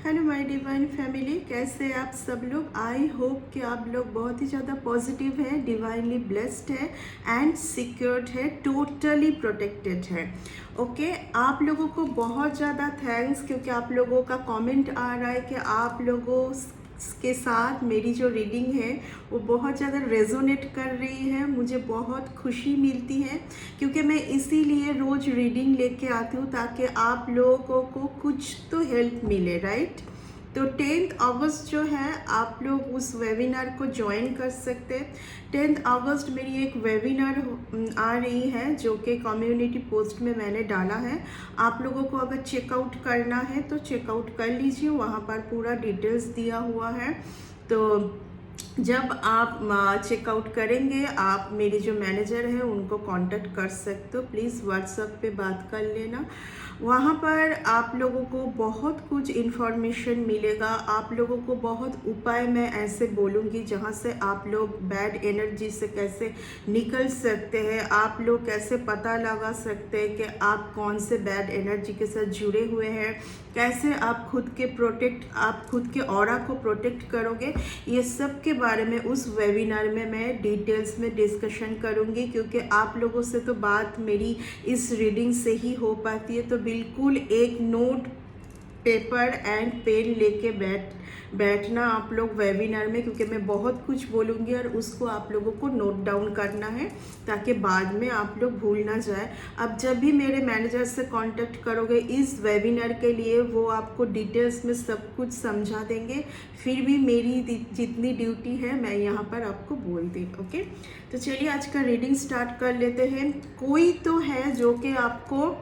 Hello my divine family, कैसे आप सब लोग। आई होप कि आप लोग बहुत ही ज़्यादा पॉजिटिव है, डिवाइनली ब्लेस्ड है एंड सिक्योर्ड है, टोटली प्रोटेक्टेड है। ओके, आप लोगों को बहुत ज़्यादा थैंक्स, क्योंकि आप लोगों का कमेंट आ रहा है कि आप लोगों के साथ मेरी जो रीडिंग है वो बहुत ज़्यादा रेजोनेट कर रही है। मुझे बहुत खुशी मिलती है, क्योंकि मैं इसीलिए रोज़ रीडिंग लेके आती हूँ ताकि आप लोगों को कुछ तो हेल्प मिले, राइट। तो 10 अगस्त जो है आप लोग उस वेबिनार को ज्वाइन कर सकते हैं। 10 अगस्त मेरी एक वेबिनार आ रही है जो कि कम्युनिटी पोस्ट में मैंने डाला है। आप लोगों को अगर चेकआउट करना है तो चेकआउट कर लीजिए, वहाँ पर पूरा डिटेल्स दिया हुआ है। तो जब आप चेकआउट करेंगे आप मेरे जो मैनेजर हैं उनको कांटेक्ट कर सकते हो। प्लीज़ व्हाट्सएप पे बात कर लेना। वहाँ पर आप लोगों को बहुत कुछ इन्फॉर्मेशन मिलेगा। आप लोगों को बहुत उपाय मैं ऐसे बोलूँगी जहाँ से आप लोग बैड एनर्जी से कैसे निकल सकते हैं, आप लोग कैसे पता लगा सकते हैं कि आप कौन से बैड एनर्जी के साथ जुड़े हुए हैं, कैसे आप खुद के ऑरा को प्रोटेक्ट करोगे। ये सब के बारे में उस वेबिनार में मैं डिटेल्स में डिस्कशन करूँगी, क्योंकि आप लोगों से तो बात मेरी इस रीडिंग से ही हो पाती है। तो बिल्कुल एक नोट पेपर एंड पेन लेके बैठना आप लोग वेबिनार में, क्योंकि मैं बहुत कुछ बोलूँगी और उसको आप लोगों को नोट डाउन करना है ताकि बाद में आप लोग भूल ना जाए। अब जब भी मेरे मैनेजर से कांटेक्ट करोगे इस वेबिनार के लिए, वो आपको डिटेल्स में सब कुछ समझा देंगे। फिर भी मेरी जितनी ड्यूटी है मैं यहाँ पर आपको बोल दी। ओके, तो चलिए आज का रीडिंग स्टार्ट कर लेते हैं। कोई तो है जो कि आपको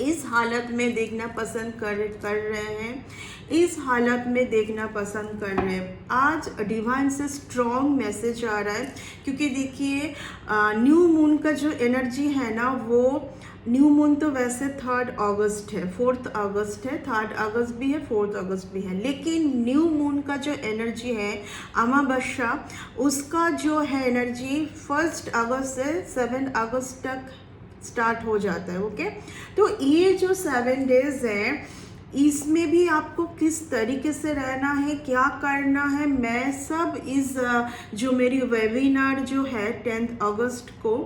इस हालत में देखना पसंद कर रहे हैं, इस हालत में देखना पसंद कर रहे हैं। आज डिवाइन से स्ट्रॉन्ग मैसेज आ रहा है, क्योंकि देखिए न्यू मून का जो एनर्जी है ना, वो न्यू मून तो वैसे 3 अगस्त है, 4 अगस्त है, 3 अगस्त भी है, 4 अगस्त भी है, लेकिन न्यू मून का जो एनर्जी है अमावस्या, उसका जो है एनर्जी 1 अगस्त से 7 अगस्त तक स्टार्ट हो जाता है। ओके, तो ये जो 7 डेज हैं इसमें भी आपको किस तरीके से रहना है, क्या करना है, मैं सब इस जो मेरी वेबिनार जो है 10 अगस्त को,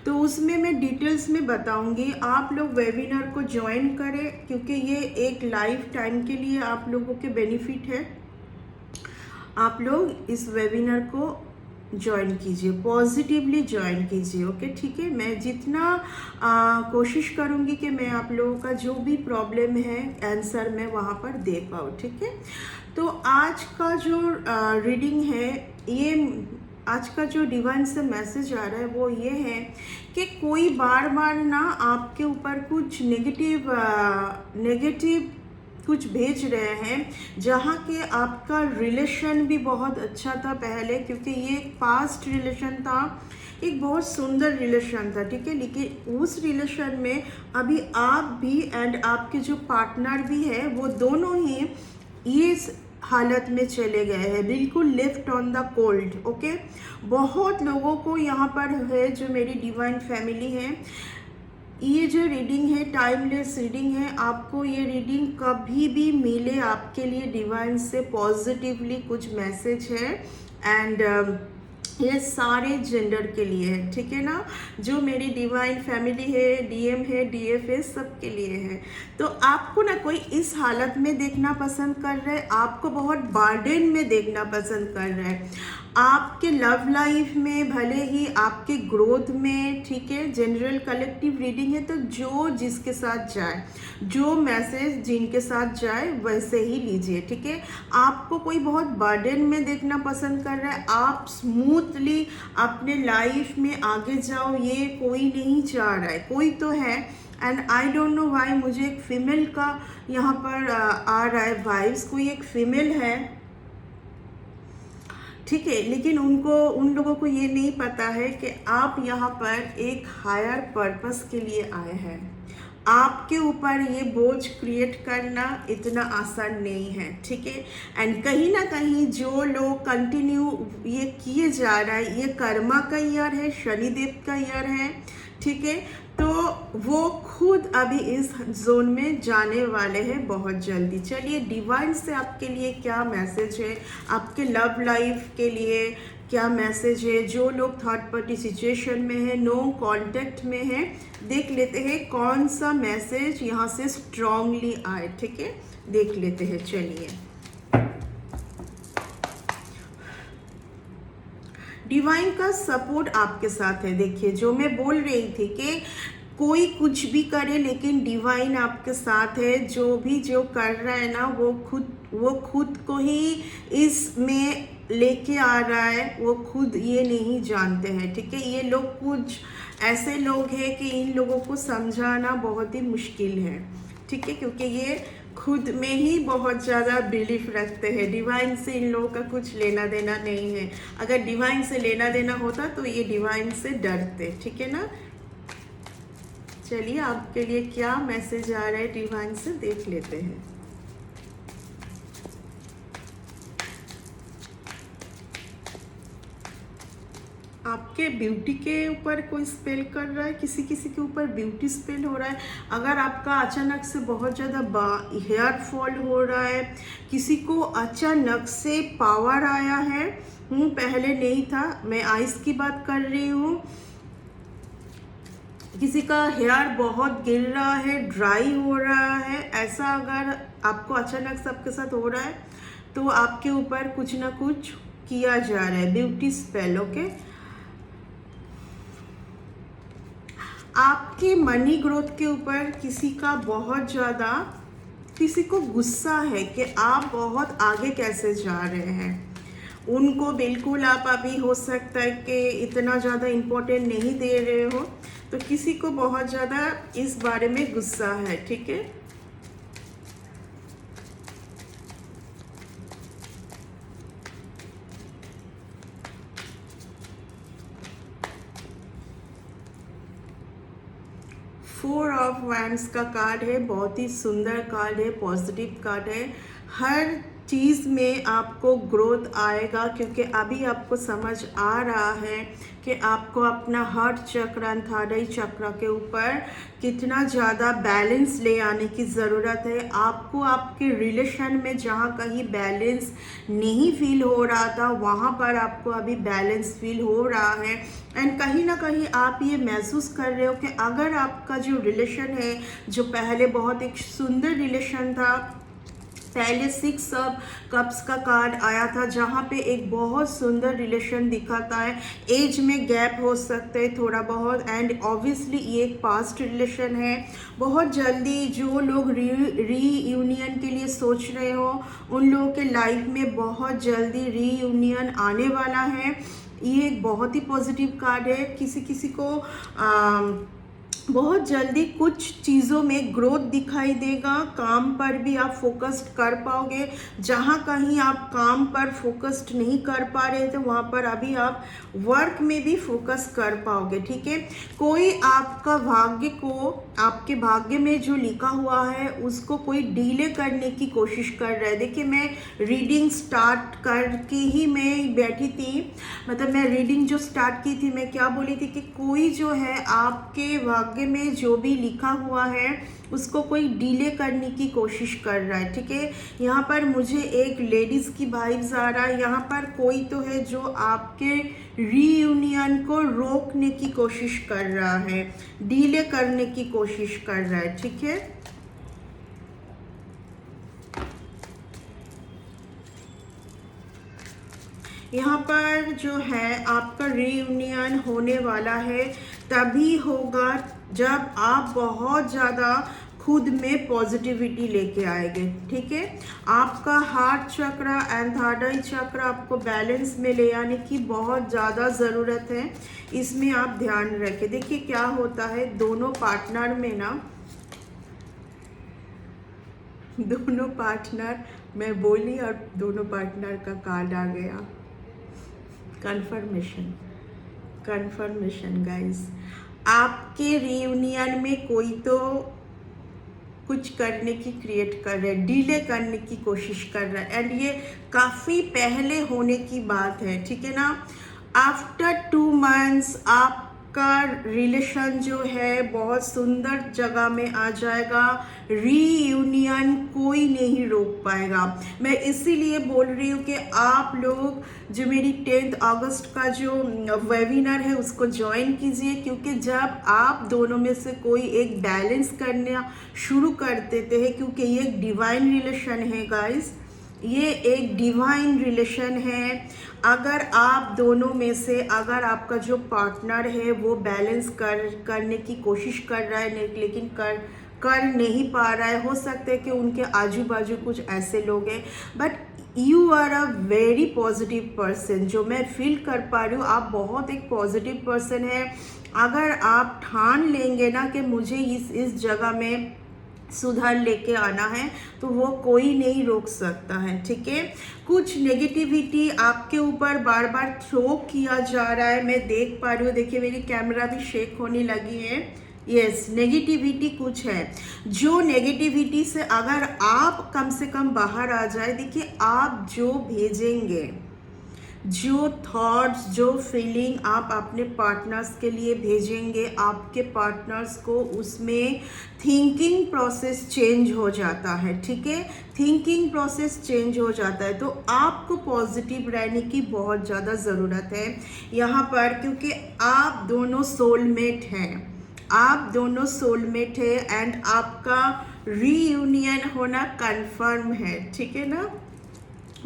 तो उसमें मैं डिटेल्स में बताऊंगी। आप लोग वेबिनार को ज्वाइन करें, क्योंकि ये एक लाइफ टाइम के लिए आप लोगों के बेनिफिट है। आप लोग इस वेबिनार को ज्वाइन कीजिए, पॉजिटिवली ज्वाइन कीजिए। ओके, ठीक है। मैं जितना कोशिश करूँगी कि मैं आप लोगों का जो भी प्रॉब्लम है आंसर मैं वहाँ पर दे पाऊँ, ठीक है। तो आज का जो रीडिंग है, ये आज का जो डिवाइन से मैसेज आ रहा है वो ये है कि कोई बार बार ना आपके ऊपर कुछ नेगेटिव कुछ भेज रहे हैं, जहाँ के आपका रिलेशन भी बहुत अच्छा था पहले, क्योंकि ये पास्ट रिलेशन था, एक बहुत सुंदर रिलेशन था, ठीक है। लेकिन उस रिलेशन में अभी आप भी एंड आपके जो पार्टनर भी है वो दोनों ही ये हालत में चले गए हैं, बिल्कुल left on the cold. Okay, बहुत लोगों को यहाँ पर है जो मेरी डिवाइन फैमिली है, ये जो रीडिंग है टाइमलेस रीडिंग है। आपको ये रीडिंग कभी भी मिले आपके लिए डिवाइन से पॉजिटिवली कुछ मैसेज है, एंड ये सारे जेंडर के लिए है, ठीक है ना। जो मेरी डिवाइन फैमिली है, डीएम है, डीएफ है, सबके लिए है। तो आपको ना कोई इस हालत में देखना पसंद कर रहा है, आपको बहुत बर्डन में देखना पसंद कर रहा है, आपके लव लाइफ में, भले ही आपके ग्रोथ में, ठीक है। जनरल कलेक्टिव रीडिंग है, तो जो जिसके साथ जाए, जो मैसेज जिनके साथ जाए वैसे ही लीजिए, ठीक है। आपको कोई बहुत बर्डन में देखना पसंद कर रहा है, आप स्मूथली अपने लाइफ में आगे जाओ, ये कोई नहीं चाह रहा है, कोई तो है। And I don't know why मुझे एक फीमेल का यहाँ पर आ रहा है वाइब्स, कोई एक फीमेल है, ठीक है। लेकिन उन लोगों को ये नहीं पता है कि आप यहाँ पर एक हायर पर्पस के लिए आए हैं। आपके ऊपर ये बोझ क्रिएट करना इतना आसान नहीं है, ठीक है। एंड कहीं ना कहीं जो लोग कंटिन्यू ये किए जा रहा है, ये कर्मा का ईयर है, शनिदेव का ईयर है, ठीक है। तो वो खुद अभी इस जोन में जाने वाले हैं बहुत जल्दी। चलिए डिवाइन से आपके लिए क्या मैसेज है, आपके लव लाइफ के लिए क्या मैसेज है। जो लोग थर्ड पार्टी सिचुएशन में है, नो कांटेक्ट में है, देख लेते हैं कौन सा मैसेज यहाँ से स्ट्रांगली आए। ठीक है, देख लेते हैं। चलिए डिवाइन का सपोर्ट आपके साथ है। देखिए जो मैं बोल रही थी कि कोई कुछ भी करे लेकिन डिवाइन आपके साथ है। जो भी जो कर रहा है ना वो खुद को ही इसमें लेके आ रहा है, वो खुद ये नहीं जानते हैं। ठीक है, ये लोग कुछ ऐसे लोग हैं कि इन लोगों को समझाना बहुत ही मुश्किल है। ठीक है, क्योंकि ये खुद में ही बहुत ज़्यादा बिलीफ रखते हैं। डिवाइन से इन लोगों का कुछ लेना देना नहीं है। अगर डिवाइन से लेना देना होता तो ये डिवाइन से डरते। ठीक है ना। चलिए आपके लिए क्या मैसेज आ रहा है डिवाइन से, देख लेते हैं। आपके ब्यूटी के ऊपर कोई स्पेल कर रहा है, किसी किसी के ऊपर ब्यूटी स्पेल हो रहा है। अगर आपका अचानक से बहुत ज़्यादा हेयर फॉल हो रहा है, किसी को अचानक से पावर आया है, पहले नहीं था, मैं आइस की बात कर रही हूँ। किसी का हेयर बहुत गिर रहा है, ड्राई हो रहा है, ऐसा अगर आपको अचानक से आपके साथ हो रहा है तो आपके ऊपर कुछ ना कुछ किया जा रहा है, ब्यूटी स्पेल। ओके, आपके मनी ग्रोथ के ऊपर किसी का बहुत ज़्यादा, किसी को गुस्सा है कि आप बहुत आगे कैसे जा रहे हैं। उनको बिल्कुल आप अभी हो सकता है कि इतना ज़्यादा इम्पोर्टेंट नहीं दे रहे हो, तो किसी को बहुत ज़्यादा इस बारे में गुस्सा है। ठीक है, फोर ऑफ वैंड्स का कार्ड है, बहुत ही सुंदर कार्ड है, पॉजिटिव कार्ड है। हर चीज़ में आपको ग्रोथ आएगा, क्योंकि अभी आपको समझ आ रहा है कि आपको अपना हार्ट चक्र, अंतरायी चक्र के ऊपर कितना ज़्यादा बैलेंस ले आने की ज़रूरत है। आपको आपके रिलेशन में जहाँ कहीं बैलेंस नहीं फील हो रहा था, वहाँ पर आपको अभी बैलेंस फील हो रहा है। एंड कहीं ना कहीं आप ये महसूस कर रहे हो कि अगर आपका जो रिलेशन है, जो पहले बहुत एक सुंदर रिलेशन था, पहले 6 ऑफ कप्स का कार्ड आया था, जहाँ पे एक बहुत सुंदर रिलेशन दिखाता है। एज में गैप हो सकते हैं थोड़ा बहुत, एंड ऑब्वियसली ये एक पास्ट रिलेशन है। बहुत जल्दी जो लोग रीयूनियन के लिए सोच रहे हो, उन लोगों के लाइफ में बहुत जल्दी रीयूनियन आने वाला है। ये एक बहुत ही पॉजिटिव कार्ड है। किसी किसी को बहुत जल्दी कुछ चीज़ों में ग्रोथ दिखाई देगा। काम पर भी आप फोकस्ड कर पाओगे। जहाँ कहीं आप काम पर फोकस्ड नहीं कर पा रहे थे, वहाँ पर अभी आप वर्क में भी फोकस कर पाओगे। ठीक है, कोई आपका भाग्य को, आपके भाग्य में जो लिखा हुआ है उसको कोई डीले करने की कोशिश कर रहा है। देखिए मैं रीडिंग स्टार्ट करके ही मैं बैठी थी, मतलब मैं रीडिंग जो स्टार्ट की थी, मैं क्या बोली थी कि कोई जो है आपके भाग्य में जो भी लिखा हुआ है उसको कोई डीले करने की कोशिश कर रहा है। ठीक है, यहाँ पर मुझे एक लेडीज़ की वाइब्स आ रहा है। यहाँ पर कोई तो है जो आपके रीयूनियन को रोकने की कोशिश कर रहा है, डीले करने की कोशिश कर रहा है। ठीक है, यहाँ पर जो है आपका रीयूनियन होने वाला है, तभी होगा जब आप बहुत ज़्यादा खुद में पॉजिटिविटी लेके आएंगे। ठीक है, आपका हार्ट चक्र एंड अंतरायी चक्र आपको बैलेंस में ले आने की बहुत ज़्यादा ज़रूरत है, इसमें आप ध्यान रखें। देखिए क्या होता है, दोनों पार्टनर में ना, दोनों पार्टनर, मैं बोली और दोनों पार्टनर का कार्ड आ गया, कन्फर्मेशन। कन्फर्मेशन गाइस, आपके रियूनियन में कोई तो कुछ करने की क्रिएट कर रहा है, डीले करने की कोशिश कर रहा है, एंड ये काफ़ी पहले होने की बात है। ठीक है ना, आफ्टर 2 मंथ्स आप आपका रिलेशन जो है बहुत सुंदर जगह में आ जाएगा। रीयूनियन कोई नहीं रोक पाएगा। मैं इसीलिए बोल रही हूँ कि आप लोग जो मेरी 10 अगस्त का जो वेबिनार है उसको ज्वाइन कीजिए, क्योंकि जब आप दोनों में से कोई एक बैलेंस करना शुरू कर देते हैं, क्योंकि ये एक डिवाइन रिलेशन है गाइस, ये एक डिवाइन रिलेशन है। अगर आप दोनों में से अगर आपका जो पार्टनर है वो बैलेंस करने की कोशिश कर रहा है लेकिन कर नहीं पा रहा है, हो सकता है कि उनके आजू बाजू कुछ ऐसे लोग हैं, but you are a very positive person. जो मैं फील कर पा रही हूँ, आप बहुत एक पॉजिटिव पर्सन है। अगर आप ठान लेंगे ना कि मुझे इस जगह में सुधार लेके आना है, तो वो कोई नहीं रोक सकता है, ठीक है। कुछ नेगेटिविटी आपके ऊपर बार बार थ्रो किया जा रहा है, मैं देख पा रही हूँ। देखिए मेरी कैमरा भी शेक होने लगी है। यस, नेगेटिविटी कुछ है, जो नेगेटिविटी से अगर आप कम से कम बाहर आ जाए। देखिए आप जो भेजेंगे, जो थॉट्स, जो फीलिंग आप अपने पार्टनर्स के लिए भेजेंगे, आपके पार्टनर्स को उसमें थिंकिंग प्रोसेस चेंज हो जाता है, ठीक है। थिंकिंग प्रोसेस चेंज हो जाता है, तो आपको पॉजिटिव रहने की बहुत ज़्यादा ज़रूरत है यहाँ पर, क्योंकि आप दोनों सोलमेट हैं। आप दोनों सोलमेट है एंड आपका रीयूनियन होना कंफर्म है, ठीक है ना।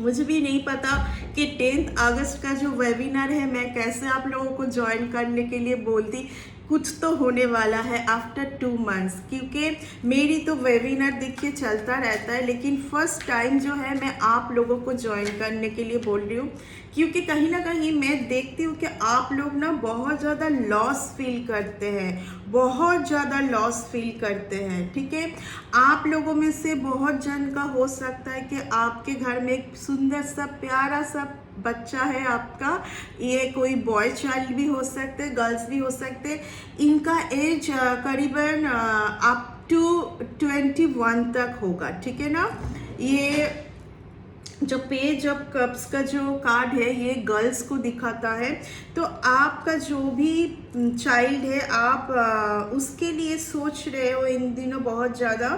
मुझे भी नहीं पता कि 10 अगस्त का जो वेबिनार है मैं कैसे आप लोगों को ज्वाइन करने के लिए बोलती। कुछ तो होने वाला है आफ्टर 2 मंथ्स, क्योंकि मेरी तो वेबिनार देखिए चलता रहता है, लेकिन फर्स्ट टाइम जो है मैं आप लोगों को ज्वाइन करने के लिए बोल रही हूँ, क्योंकि कहीं ना कहीं मैं देखती हूँ कि आप लोग ना बहुत ज़्यादा लॉस फील करते हैं, बहुत ज़्यादा लॉस फील करते हैं, ठीक है। आप लोगों में से बहुत जन का हो सकता है कि आपके घर में एक सुंदर सा प्यारा सा बच्चा है आपका, ये कोई बॉय चाइल्ड भी हो सकते, गर्ल्स भी हो सकते। इनका एज करीबन अप टू 21 तक होगा, ठीक है ना। ये जो पेज ऑफ कप्स का जो कार्ड है ये गर्ल्स को दिखाता है। तो आपका जो भी चाइल्ड है, आप उसके लिए सोच रहे हो इन दिनों बहुत ज़्यादा,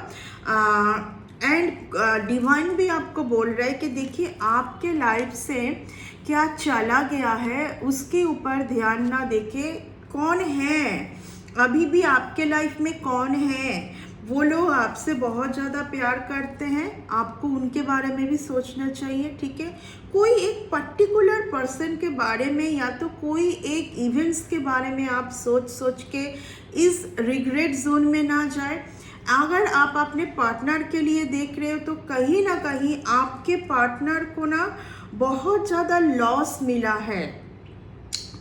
एंड डिवाइन भी आपको बोल रहा है कि देखिए आपके लाइफ से क्या चला गया है उसके ऊपर ध्यान ना देके कौन है अभी भी आपके लाइफ में, कौन है वो लोग आपसे बहुत ज़्यादा प्यार करते हैं, आपको उनके बारे में भी सोचना चाहिए, ठीक है। कोई एक पर्टिकुलर पर्सन के बारे में या तो कोई एक इवेंट्स के बारे में आप सोच के इस रिग्रेट जोन में ना जाए। अगर आप अपने पार्टनर के लिए देख रहे हो तो कहीं ना कहीं आपके पार्टनर को ना बहुत ज़्यादा लॉस मिला है।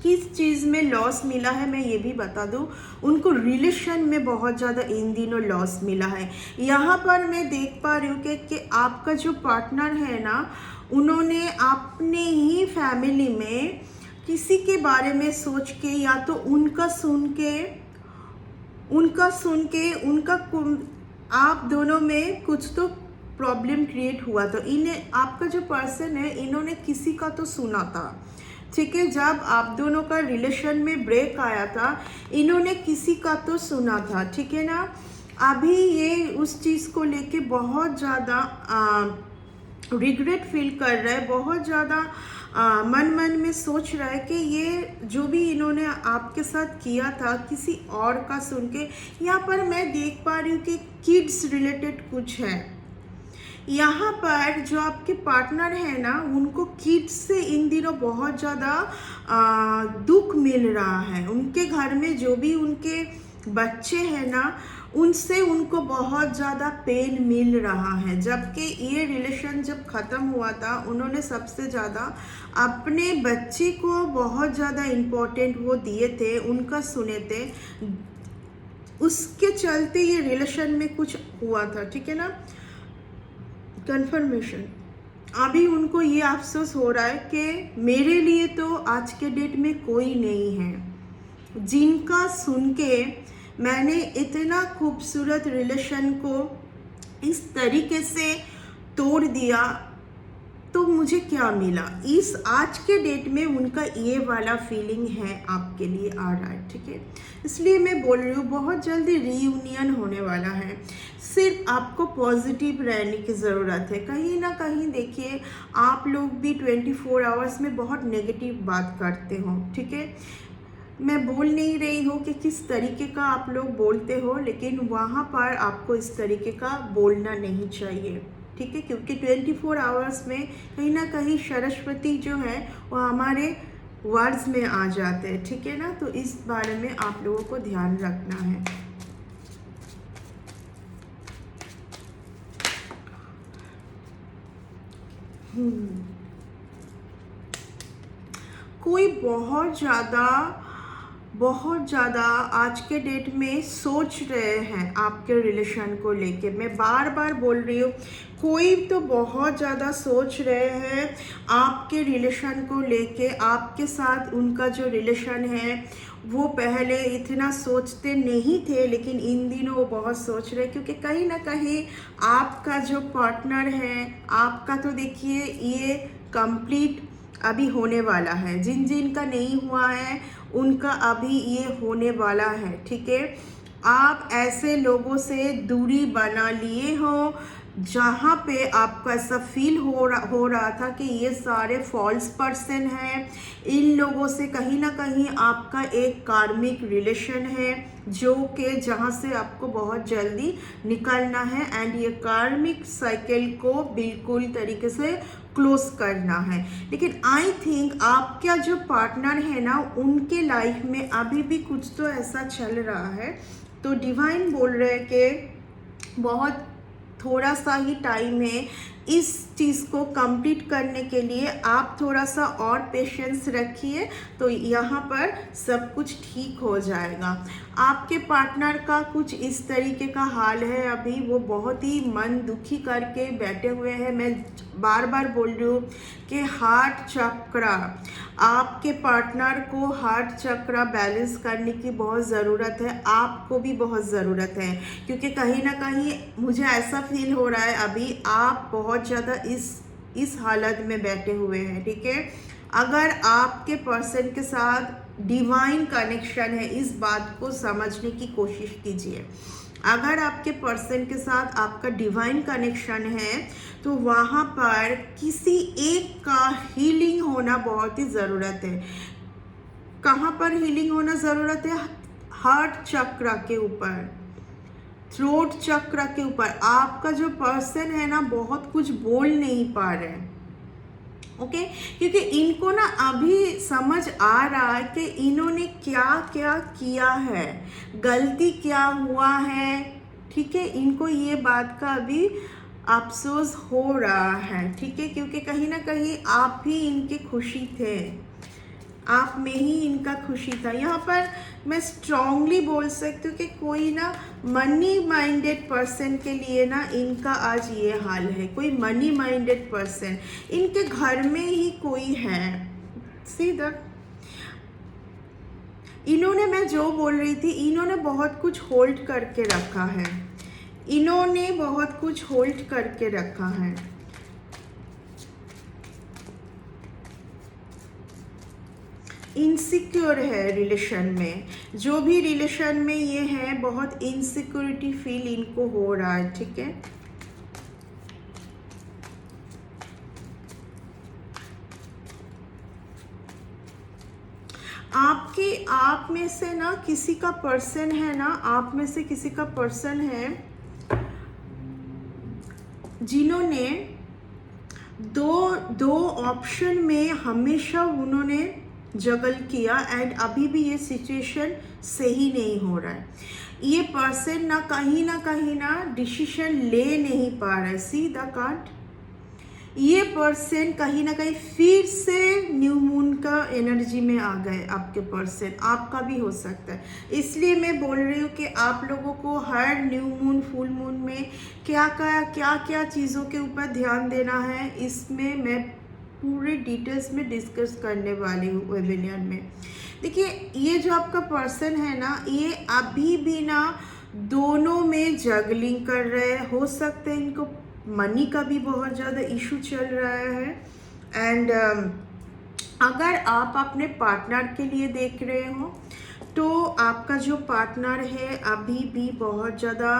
किस चीज़ में लॉस मिला है मैं ये भी बता दूं, उनको रिलेशन में बहुत ज़्यादा इन दिनों लॉस मिला है। यहाँ पर मैं देख पा रही हूँ कि आपका जो पार्टनर है ना, उन्होंने अपने ही फैमिली में किसी के बारे में सोच के या तो उनका सुन के आप दोनों में कुछ तो प्रॉब्लम क्रिएट हुआ। तो इन्हें आपका जो पर्सन है इन्होंने किसी का तो सुना था, ठीक है। जब आप दोनों का रिलेशन में ब्रेक आया था इन्होंने किसी का तो सुना था, ठीक है ना। अभी ये उस चीज़ को लेके बहुत ज़्यादा रिग्रेट फील कर रहा है, बहुत ज़्यादा मन में सोच रहा है कि ये जो भी इन्होंने आपके साथ किया था किसी और का सुन के। यहाँ पर मैं देख पा रही हूँ कि किड्स रिलेटेड कुछ है। यहाँ पर जो आपके पार्टनर है ना, उनको किड्स से इन दिनों बहुत ज़्यादा दुख मिल रहा है। उनके घर में जो भी उनके बच्चे हैं ना, उनसे उनको बहुत ज़्यादा पेन मिल रहा है। जबकि ये रिलेशन जब ख़त्म हुआ था उन्होंने सबसे ज़्यादा अपने बच्चे को बहुत ज़्यादा इम्पोर्टेंट वो दिए थे, उनका सुने थे, उसके चलते ये रिलेशन में कुछ हुआ था, ठीक है ना। कन्फर्मेशन अभी उनको ये अफसोस हो रहा है कि मेरे लिए तो आज के डेट में कोई नहीं है जिनका सुन के मैंने इतना खूबसूरत रिलेशन को इस तरीके से तोड़ दिया। तो मुझे क्या मिला, इस आज के डेट में उनका ये वाला फीलिंग है आपके लिए आ रहा है, ठीक है। इसलिए मैं बोल रही हूँ बहुत जल्दी रीयूनियन होने वाला है। सिर्फ आपको पॉजिटिव रहने की ज़रूरत है। कहीं ना कहीं देखिए आप लोग भी 24 आवर्स में बहुत नेगेटिव बात करते हो, ठीक है। मैं बोल नहीं रही हूँ कि किस तरीके का आप लोग बोलते हो, लेकिन वहाँ पर आपको इस तरीके का बोलना नहीं चाहिए, ठीक है। क्योंकि 24 आवर्स में कहीं ना कहीं सरस्वती जो है वो हमारे वर्ड्स में आ जाते हैं, ठीक है ना। तो इस बारे में आप लोगों को ध्यान रखना है। कोई बहुत ज़्यादा आज के डेट में सोच रहे हैं आपके रिलेशन को लेके। मैं बार बार बोल रही हूँ, कोई तो बहुत ज़्यादा सोच रहे हैं आपके रिलेशन को लेके। आपके साथ उनका जो रिलेशन है वो पहले इतना सोचते नहीं थे, लेकिन इन दिनों वो बहुत सोच रहे हैं। क्योंकि कहीं ना कहीं आपका जो पार्टनर है, आपका तो देखिए ये कंप्लीट अभी होने वाला है। जिन जिन का नहीं हुआ है उनका अभी ये होने वाला है, ठीक है। आप ऐसे लोगों से दूरी बना लिए हो जहाँ पे आपको ऐसा फील हो रहा था कि ये सारे फॉल्स पर्सन हैं। इन लोगों से कहीं ना कहीं आपका एक कार्मिक रिलेशन है जो कि जहाँ से आपको बहुत जल्दी निकलना है, एंड ये कार्मिक साइकिल को बिल्कुल तरीके से क्लोज करना है। लेकिन आई थिंक आपका जो पार्टनर है ना, उनके लाइफ में अभी भी कुछ तो ऐसा चल रहा है। तो डिवाइन बोल रहे हैं कि बहुत थोड़ा सा ही टाइम है इस चीज़ को कंप्लीट करने के लिए। आप थोड़ा सा और पेशेंस रखिए तो यहाँ पर सब कुछ ठीक हो जाएगा। आपके पार्टनर का कुछ इस तरीके का हाल है अभी, वो बहुत ही मन दुखी करके बैठे हुए हैं। मैं बार बार बोल रही हूँ कि हार्ट चक्रा, आपके पार्टनर को हार्ट चक्रा बैलेंस करने की बहुत ज़रूरत है, आपको भी बहुत ज़रूरत है। क्योंकि कहीं ना कहीं मुझे ऐसा फील हो रहा है अभी आप बहुत ज़्यादा इस हालत में बैठे हुए हैं, ठीक है। अगर आपके पर्सन के साथ डिवाइन कनेक्शन है, इस बात को समझने की कोशिश कीजिए। अगर आपके पर्सन के साथ आपका डिवाइन कनेक्शन है तो वहाँ पर किसी एक का हीलिंग होना बहुत ही ज़रूरत है। कहाँ पर हीलिंग होना ज़रूरत है? हार्ट चक्र के ऊपर, थ्रोट चक्र के ऊपर। आपका जो पर्सन है ना बहुत कुछ बोल नहीं पा रहे हैं, ओके। क्योंकि इनको ना अभी समझ आ रहा है कि इन्होंने क्या क्या किया है, गलती क्या हुआ है, ठीक है। इनको ये बात का अभी अफसोस हो रहा है, ठीक है। क्योंकि कहीं ना कहीं आप ही इनके खुशी थे, आप में ही इनका खुशी था। यहाँ पर मैं स्ट्रांगली बोल सकती हूँ कि कोई ना मनी माइंडेड पर्सन के लिए ना इनका आज ये हाल है। कोई मनी माइंडेड पर्सन इनके घर में ही कोई है। सीधा इन्होंने, मैं जो बोल रही थी, इन्होंने बहुत कुछ होल्ड करके रखा है, इन्होंने बहुत कुछ होल्ड करके रखा है। इनसिक्योर है रिलेशन में, जो भी रिलेशन में ये है बहुत इनसिक्योरिटी फील इनको हो रहा है, ठीक है। आप में से ना किसी का पर्सन है ना, आप में से किसी का पर्सन है जिन्होंने दो ऑप्शन में हमेशा उन्होंने जगल किया, एंड अभी भी ये सिचुएशन सही नहीं हो रहा है। ये पर्सन ना कहीं ना डिसीजन ले नहीं पा रहा है। सी द कार्ड, ये पर्सन कहीं ना कहीं फिर से न्यू मून का एनर्जी में आ गए। आपके पर्सन, आपका भी हो सकता है। इसलिए मैं बोल रही हूँ कि आप लोगों को हर न्यू मून फुल मून में क्या क्या चीज़ों के ऊपर ध्यान देना है, इसमें मैं पूरे डिटेल्स में डिस्कस करने वाली हूँ वेबिनार में। देखिए ये जो आपका पर्सन है ना, ये अभी भी ना दोनों में जगलिंग कर रहे हैं। हो सकता है इनको मनी का भी बहुत ज़्यादा इशू चल रहा है। एंड अगर आप अपने पार्टनर के लिए देख रहे हो तो आपका जो पार्टनर है अभी भी बहुत ज़्यादा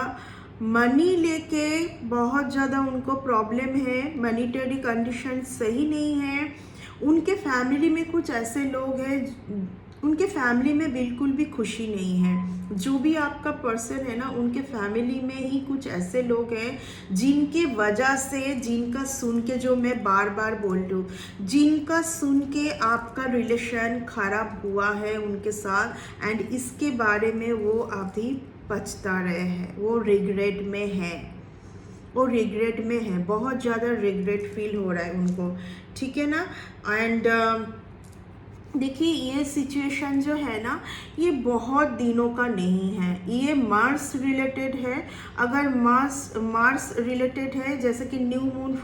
मनी लेके बहुत ज़्यादा उनको प्रॉब्लम है, मनीटरी कंडीशन सही नहीं है। उनके फैमिली में कुछ ऐसे लोग हैं, उनके फैमिली में बिल्कुल भी खुशी नहीं है। जो भी आपका पर्सन है ना, उनके फैमिली में ही कुछ ऐसे लोग हैं जिनके वजह से, जिनका सुन के, जो मैं बार बार बोल रही हूँ, जिनका सुन के आपका रिलेशन खराब हुआ है उनके साथ। एंड इसके बारे में वो अभी पछता रहे हैं, वो रिग्रेट में है, वो रिग्रेट में है, बहुत ज़्यादा रिग्रेट फील हो रहा है उनको, ठीक है ना। एंड देखिए ये सिचुएशन जो है ना, ये बहुत दिनों का नहीं है, ये मार्स रिलेटेड है। अगर मार्स रिलेटेड है, जैसे कि न्यू मून,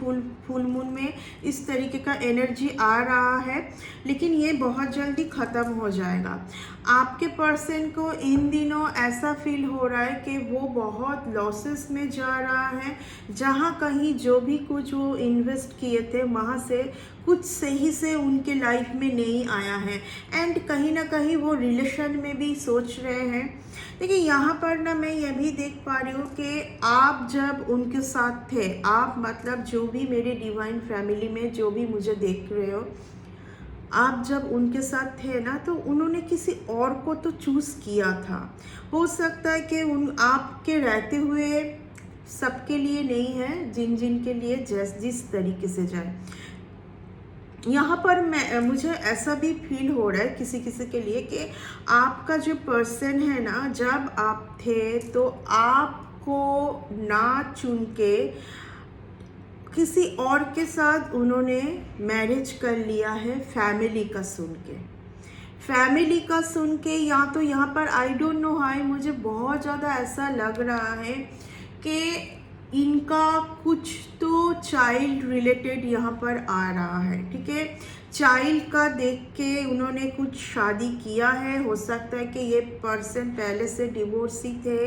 फुल मून में इस तरीके का एनर्जी आ रहा है, लेकिन ये बहुत जल्दी ख़त्म हो जाएगा। आपके पर्सन को इन दिनों ऐसा फील हो रहा है कि वो बहुत लॉसेस में जा रहा है। जहाँ कहीं जो भी कुछ वो इन्वेस्ट किए थे वहाँ से कुछ सही से उनके लाइफ में नहीं आया है। एंड कहीं ना कहीं वो रिलेशन में भी सोच रहे हैं। देखिए यहाँ पर ना मैं ये भी देख पा रही हूँ कि आप जब उनके साथ थे, आप मतलब जो भी मेरे डिवाइन फैमिली में जो भी मुझे देख रहे हो, आप जब उनके साथ थे ना, तो उन्होंने किसी और को तो चूज़ किया था। हो सकता है कि उन आपके रहते हुए सबके लिए नहीं है, जिन जिन के लिए जिस तरीके से जाए। यहाँ पर मुझे ऐसा भी फील हो रहा है किसी किसी के लिए कि आपका जो पर्सन है ना, जब आप थे तो आपको ना चुन के किसी और के साथ उन्होंने मैरिज कर लिया है, फैमिली का सुन के, फैमिली का सुन के। या तो यहाँ पर आई डोंट नो हाई, मुझे बहुत ज़्यादा ऐसा लग रहा है कि इनका कुछ तो चाइल्ड रिलेटेड यहाँ पर आ रहा है, ठीक है। चाइल्ड का देख के उन्होंने कुछ शादी किया है। हो सकता है कि ये पर्सन पहले से डिवोर्सी थे,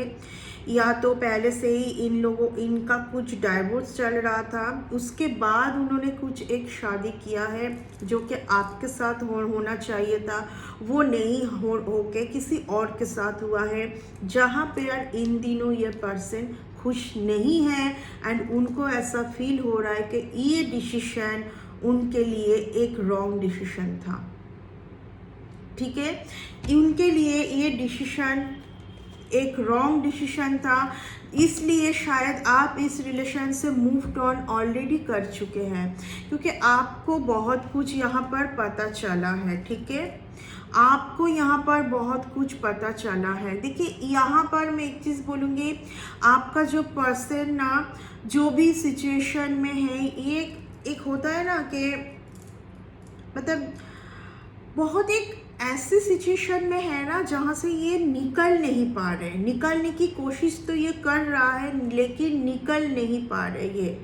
या तो पहले से ही इनका कुछ डाइवोर्स चल रहा था, उसके बाद उन्होंने कुछ एक शादी किया है जो कि आपके साथ होना चाहिए था, वो नहीं होके किसी और के साथ हुआ है। जहाँ पर इन दिनों ये पर्सन खुश नहीं है एंड उनको ऐसा फील हो रहा है कि ये डिसीजन उनके लिए एक रॉन्ग डिसीजन था, ठीक है। उनके लिए ये डिसीजन एक रॉन्ग डिसीजन था, इसलिए शायद आप इस रिलेशन से मूव ऑन ऑलरेडी कर चुके हैं, क्योंकि आपको बहुत कुछ यहाँ पर पता चला है, ठीक है। आपको यहाँ पर बहुत कुछ पता चला है। देखिए यहाँ पर मैं एक चीज़ बोलूँगी, आपका जो पर्सन ना, जो भी सिचुएशन में है, एक होता है ना कि मतलब बहुत एक ऐसी सिचुएशन में है ना जहाँ से ये निकल नहीं पा रहे। निकलने की कोशिश तो ये कर रहा है लेकिन निकल नहीं पा रहे। ये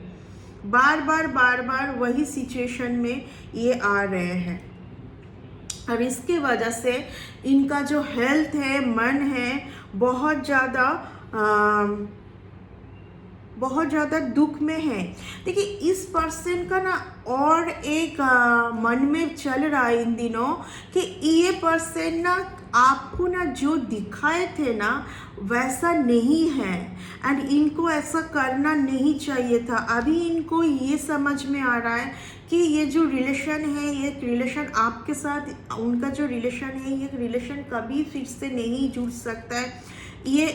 बार बार वही सिचुएशन में ये आ रहे हैं, और इसके वजह से इनका जो हेल्थ है, मन है, बहुत ज़्यादा दुख में है। देखिए इस पर्सन का ना और एक मन में चल रहा है इन दिनों कि ये पर्सन ना आपको ना जो दिखाए थे ना वैसा नहीं है, एंड इनको ऐसा करना नहीं चाहिए था। अभी इनको ये समझ में आ रहा है कि ये जो रिलेशन है, ये रिलेशन आपके साथ, उनका जो रिलेशन है, ये रिलेशन कभी फिर से नहीं जुड़ सकता है। ये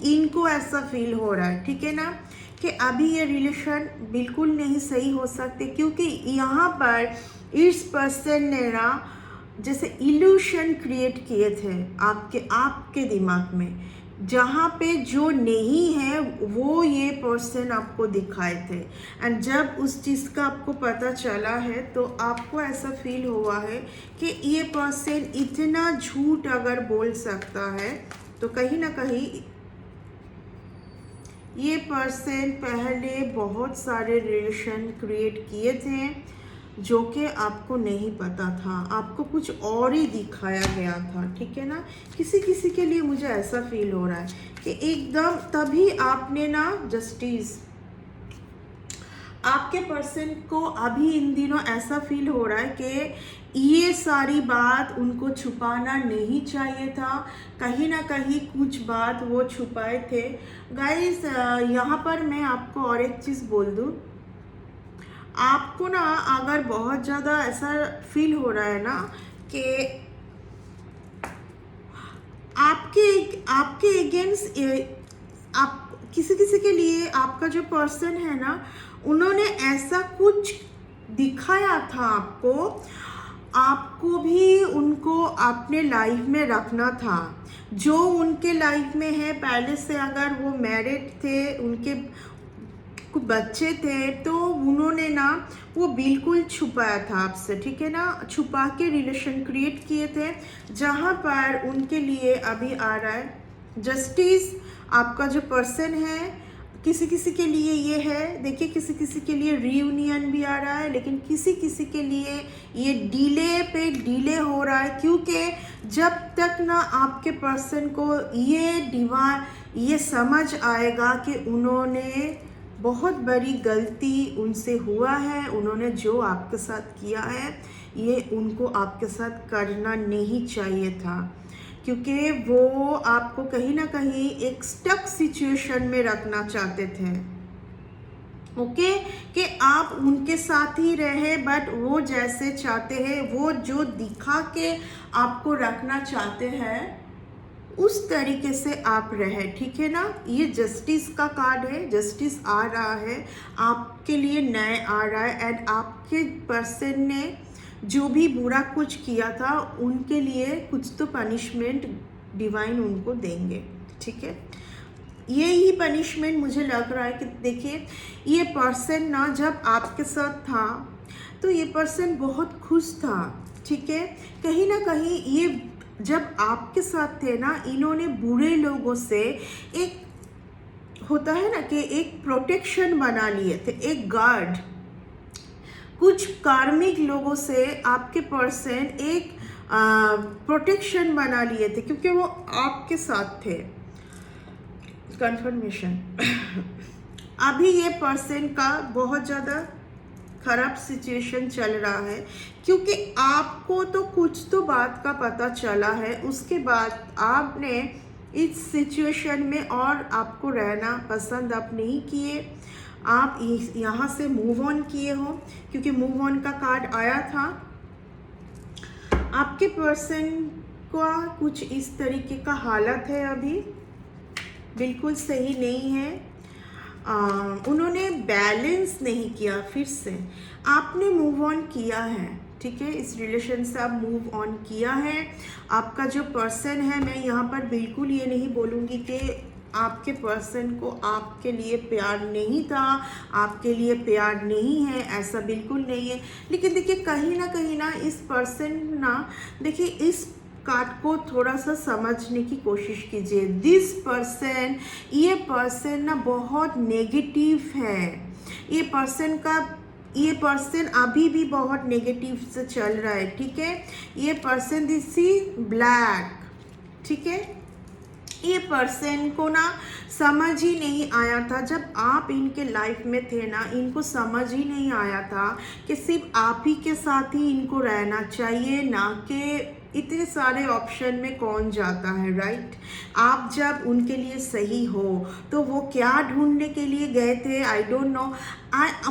इनको ऐसा फील हो रहा है, ठीक है ना, कि अभी ये रिलेशन बिल्कुल नहीं सही हो सकते, क्योंकि यहाँ पर इस पर्सन ने ना जैसे इल्यूशन क्रिएट किए थे आपके दिमाग में, जहाँ पे जो नहीं है वो ये पर्सन आपको दिखाए थे। एंड जब उस चीज़ का आपको पता चला है तो आपको ऐसा फील हुआ है कि ये पर्सन इतना झूठ अगर बोल सकता है तो कहीं ना कहीं ये पर्सन पहले बहुत सारे रिलेशन क्रिएट किए थे जो कि आपको नहीं पता था, आपको कुछ और ही दिखाया गया था, ठीक है ना। किसी किसी के लिए मुझे ऐसा फील हो रहा है कि एकदम तभी आपने ना जस्टिस, आपके पर्सन को अभी इन दिनों ऐसा फील हो रहा है कि ये सारी बात उनको छुपाना नहीं चाहिए था, कहीं ना कहीं कुछ बात वो छुपाए थे। गाइस यहाँ पर मैं आपको और एक चीज़ बोल दूँ, आपको ना अगर बहुत ज़्यादा ऐसा फील हो रहा है ना कि आपके अगेंस्ट आप किसी किसी के लिए आपका जो पर्सन है ना, उन्होंने ऐसा कुछ दिखाया था आपको भी उनको अपने लाइफ में रखना था। जो उनके लाइफ में है पहले से, अगर वो मैरिड थे, उनके कुछ बच्चे थे, तो उन्होंने ना वो बिल्कुल छुपाया था आपसे, ठीक है ना, छुपा के रिलेशन क्रिएट किए थे, जहाँ पर उनके लिए अभी आ रहा है जस्टिस। आपका जो पर्सन है, किसी किसी के लिए ये है, देखिए किसी किसी के लिए रीयूनियन भी आ रहा है, लेकिन किसी किसी के लिए ये डिले पे डिले हो रहा है, क्योंकि जब तक ना आपके पर्सन को ये समझ आएगा कि उन्होंने बहुत बड़ी गलती उनसे हुआ है, उन्होंने जो आपके साथ किया है ये उनको आपके साथ करना नहीं चाहिए था, क्योंकि वो आपको कहीं ना कहीं एक स्टक सिचुएशन में रखना चाहते थे। ओके कि आप उनके साथ ही रहे, बट वो जैसे चाहते हैं, वो जो दिखा के आपको रखना चाहते हैं उस तरीके से आप रहे, ठीक है ना। ये जस्टिस का कार्ड है, जस्टिस आ रहा है आपके लिए, न्याय आ रहा है, एंड आपके पर्सन ने जो भी बुरा कुछ किया था उनके लिए कुछ तो पनिशमेंट डिवाइन उनको देंगे, ठीक है। ये ही पनिशमेंट मुझे लग रहा है कि देखिए ये पर्सन ना जब आपके साथ था तो ये पर्सन बहुत खुश था, ठीक है। कहीं ना कहीं ये जब आपके साथ थे ना, इन्होंने बुरे लोगों से एक होता है ना कि एक प्रोटेक्शन बना लिए थे, एक गार्ड। कुछ कार्मिक लोगों से आपके पर्सन एक प्रोटेक्शन बना लिए थे, क्योंकि वो आपके साथ थे। कंफर्मेशन अभी ये पर्सन का बहुत ज़्यादा खराब सिचुएशन चल रहा है, क्योंकि आपको तो कुछ तो बात का पता चला है, उसके बाद आपने इस सिचुएशन में और आपको रहना पसंद आप नहीं किए, आप यहाँ से मूव ऑन किए हो, क्योंकि मूव ऑन का कार्ड आया था। आपके पर्सन का कुछ इस तरीके का हालत है, अभी बिल्कुल सही नहीं है। उन्होंने बैलेंस नहीं किया, फिर से आपने मूव ऑन किया है, ठीक है, इस रिलेशन से आप मूव ऑन किया है। आपका जो पर्सन है, मैं यहाँ पर बिल्कुल ये नहीं बोलूँगी कि आपके पर्सन को आपके लिए प्यार नहीं था, आपके लिए प्यार नहीं है, ऐसा बिल्कुल नहीं है। लेकिन देखिए कहीं ना इस पर्सन ना, देखिए इस कार्ड को थोड़ा सा समझने की कोशिश कीजिए। दिस पर्सन, ये पर्सन ना बहुत नेगेटिव है, ये पर्सन अभी भी बहुत नेगेटिव से चल रहा है, ठीक है। ये पर्सन दिस इज ब्लैक, ठीक है। ये पर्सन को ना समझ ही नहीं आया था, जब आप इनके लाइफ में थे ना, इनको समझ ही नहीं आया था कि सिर्फ आप ही के साथ ही इनको रहना चाहिए, ना कि इतने सारे ऑप्शन में कौन जाता है, राइट। आप जब उनके लिए सही हो तो वो क्या ढूंढने के लिए गए थे, आई डोंट नो।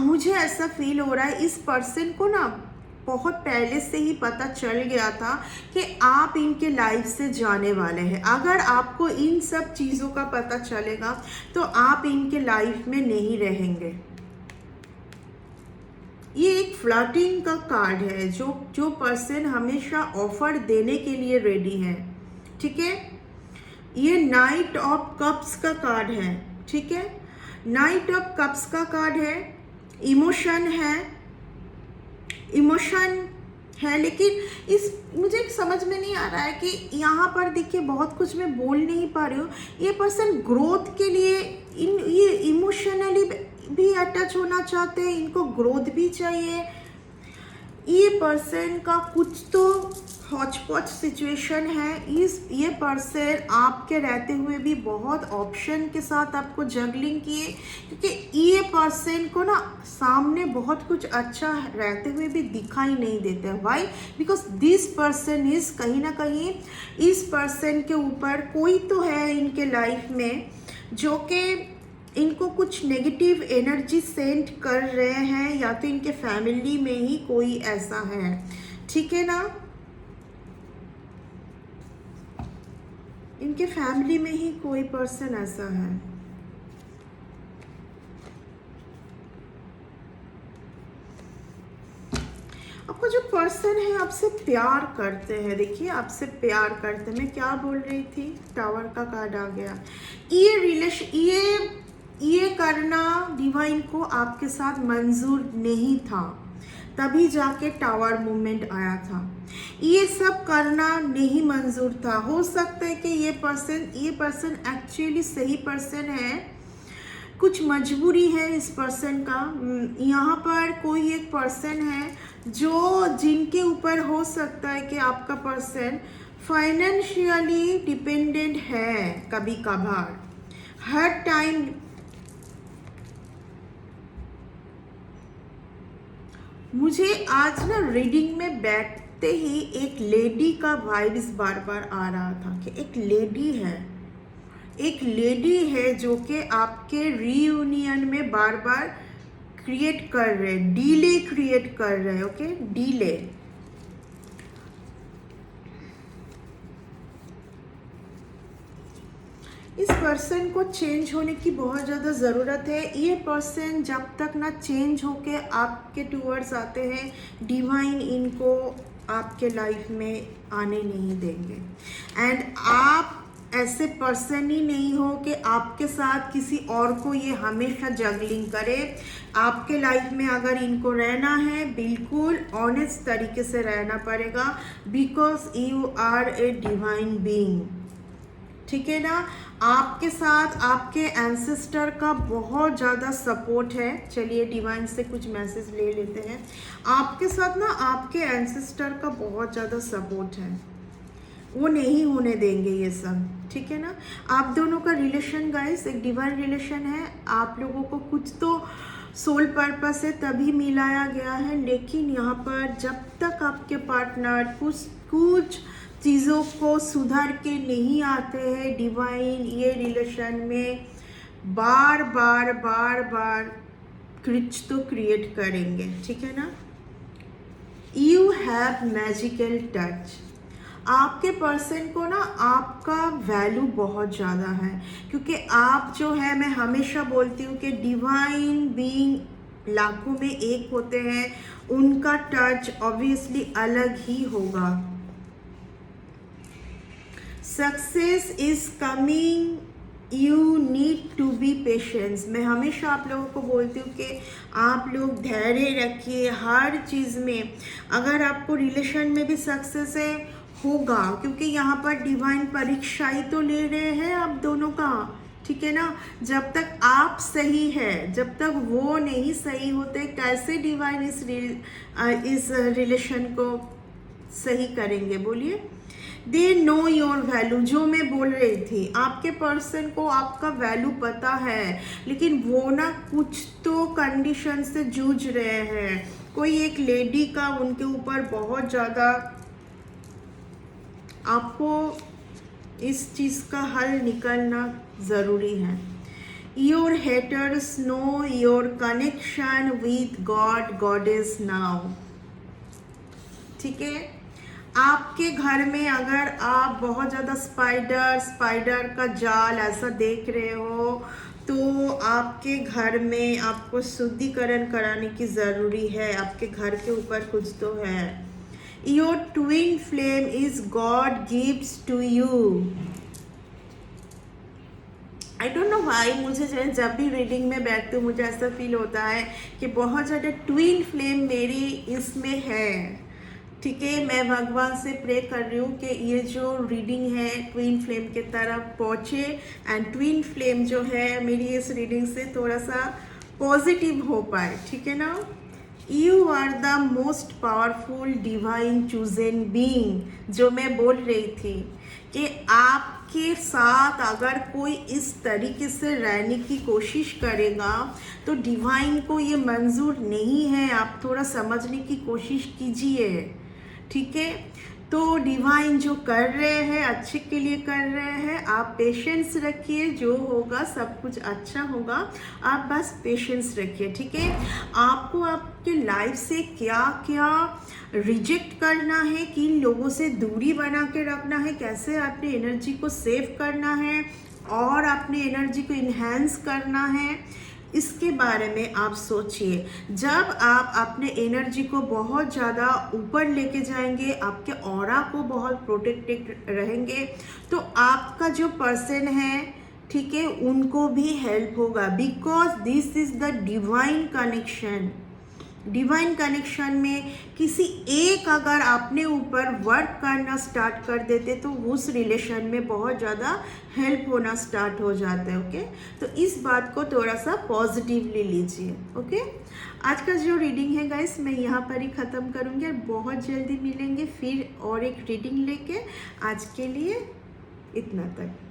मुझे ऐसा फील हो रहा है इस पर्सन को ना बहुत पहले से ही पता चल गया था कि आप इनके लाइफ से जाने वाले हैं। अगर आपको इन सब चीज़ों का पता चलेगा तो आप इनके लाइफ में नहीं रहेंगे। ये एक फ्लर्टिंग का कार्ड है, जो पर्सन हमेशा ऑफर देने के लिए रेडी है, ठीक है। ये नाइट ऑफ कप्स का कार्ड है, ठीक है। नाइट ऑफ कप्स का कार्ड है, इमोशन है, लेकिन मुझे समझ में नहीं आ रहा है कि यहाँ पर देखिए बहुत कुछ मैं बोल नहीं पा रही हूँ। ये पर्सन ग्रोथ के लिए ये इमोशनली भी अटैच होना चाहते हैं, इनको ग्रोथ भी चाहिए। ये पर्सन का कुछ तो हॉच पॉच सिचुएशन है। ये पर्सन आपके रहते हुए भी बहुत ऑप्शन के साथ आपको जगलिंग किए, क्योंकि ये पर्सन को ना सामने बहुत कुछ अच्छा रहते हुए भी दिखाई नहीं देते। Why? Because this person is कहीं ना कहीं, इस पर्सन के ऊपर कोई तो है इनके लाइफ में जो कि इनको कुछ नेगेटिव एनर्जी सेंड कर रहे हैं, या तो इनके फैमिली में ही कोई ऐसा है। ठीक है ना, इनके फैमिली में ही कोई पर्सन ऐसा है। आपको जो पर्सन है आपसे प्यार करते हैं, देखिए आपसे प्यार करते हैं। मैं क्या बोल रही थी, टावर का कार्ड आ गया। ये करना डिवाइन को आपके साथ मंजूर नहीं था, तभी जाके टावर मूवमेंट आया था। ये सब करना नहीं मंजूर था। हो सकता है कि ये पर्सन एक्चुअली सही पर्सन है, कुछ मजबूरी है इस पर्सन का। यहाँ पर कोई एक पर्सन है जो जिनके ऊपर हो सकता है कि आपका पर्सन फाइनेंशियली डिपेंडेंट है कभी कभार, हर टाइम। मुझे आज ना रीडिंग में बैठते ही एक लेडी का वाइब्स बार बार आ रहा था कि एक लेडी है जो कि आपके रीयूनियन में बार बार क्रिएट कर रहे, डीले क्रिएट कर रहे। Okay, delay. इस पर्सन को चेंज होने की बहुत ज़्यादा ज़रूरत है। ये पर्सन जब तक ना चेंज होके आपके टूवर्ड्स आते हैं, डिवाइन इनको आपके लाइफ में आने नहीं देंगे। एंड आप ऐसे पर्सन ही नहीं हो कि आपके साथ किसी और को ये हमेशा जगलिंग करे। आपके लाइफ में अगर इनको रहना है, बिल्कुल ऑनेस्ट तरीके से रहना पड़ेगा, because you are a divine being. ठीक है ना, आपके साथ आपके एंसेस्टर का बहुत ज़्यादा सपोर्ट है। चलिए डिवाइन से कुछ मैसेज ले लेते हैं। आपके साथ ना आपके एंसेस्टर का बहुत ज़्यादा सपोर्ट है, वो नहीं होने देंगे ये सब। ठीक है ना, आप दोनों का रिलेशन गाइस एक डिवाइन रिलेशन है। आप लोगों को कुछ तो सोल पर्पस से तभी मिलाया गया है, लेकिन यहाँ पर जब तक आपके पार्टनर कुछ चीज़ों को सुधार के नहीं आते हैं, डिवाइन ये रिलेशन में बार बार कुछ तो क्रिएट करेंगे। ठीक है ना, यू हैव मैजिकल टच। आपके पर्सन को ना आपका वैल्यू बहुत ज़्यादा है, क्योंकि आप जो है, मैं हमेशा बोलती हूँ कि डिवाइन बीइंग लाखों में एक होते हैं, उनका टच ऑब्वियसली अलग ही होगा। Success is coming, you need to be patience. मैं हमेशा आप लोगों को बोलती हूँ कि आप लोग धैर्य रखिए हर चीज़ में। अगर आपको रिलेशन में भी सक्सेस है, होगा, क्योंकि यहाँ पर डिवाइन परीक्षा ही तो ले रहे हैं आप दोनों का। ठीक है ना, जब तक आप सही है, जब तक वो नहीं सही होते, कैसे डिवाइन इस रिलेशन को सही करेंगे? बोलिए। दे नो योर वैल्यू, जो मैं बोल रही थी, आपके पर्सन को आपका वैल्यू पता है, लेकिन वो ना कुछ तो कंडीशन से जूझ रहे हैं। कोई एक लेडी का उनके ऊपर बहुत ज़्यादा, आपको इस चीज़ का हल निकलना ज़रूरी है। Your haters know your connection with God goddess now. ठीक है, आपके घर में अगर आप बहुत ज़्यादा स्पाइडर का जाल ऐसा देख रहे हो, तो आपके घर में आपको शुद्धिकरण कराने की ज़रूरी है। आपके घर के ऊपर कुछ तो है। Your twin flame is God gives to you. I don't know why, मुझे जब भी रीडिंग में बैठती हूँ मुझे ऐसा फील होता है कि बहुत ज़्यादा ट्विन फ्लेम मेरी इसमें है। ठीक है, मैं भगवान से प्रे कर रही हूँ कि ये जो रीडिंग है ट्विन फ्लेम के तरफ पहुँचे, एंड ट्विन फ्लेम जो है मेरी इस रीडिंग से थोड़ा सा पॉजिटिव हो पाए। ठीक है ना, you are the most powerful divine chosen being, जो मैं बोल रही थी कि आपके साथ अगर कोई इस तरीके से रहने की कोशिश करेगा तो डिवाइन को ये मंजूर नहीं है। आप थोड़ा समझने की कोशिश कीजिए, ठीक है। तो डिवाइन जो कर रहे हैं अच्छे के लिए कर रहे हैं। आप पेशेंस रखिए, जो होगा सब कुछ अच्छा होगा। आप बस पेशेंस रखिए, ठीक है। आपको आपके लाइफ से क्या क्या रिजेक्ट करना है, किन लोगों से दूरी बना के रखना है, कैसे अपनी एनर्जी को सेव करना है और अपनी एनर्जी को इन्हेंस करना है, इसके बारे में आप सोचिए। जब आप अपने एनर्जी को बहुत ज़्यादा ऊपर लेके जाएंगे, आपके ऑरा को बहुत प्रोटेक्टेड रहेंगे, तो आपका जो पर्सन है, ठीक है, उनको भी हेल्प होगा। Because this is the divine connection. Divine connection में किसी एक अगर अपने ऊपर वर्क करना स्टार्ट कर देते तो उस रिलेशन में बहुत ज़्यादा हेल्प होना स्टार्ट हो जाता है। ओके, तो इस बात को थोड़ा सा पॉजिटिवली लीजिए। ओके, आज का जो रीडिंग है गाइस मैं यहाँ पर ही ख़त्म करूँगी और बहुत जल्दी मिलेंगे फिर और एक रीडिंग लेके। आज के लिए इतना तक।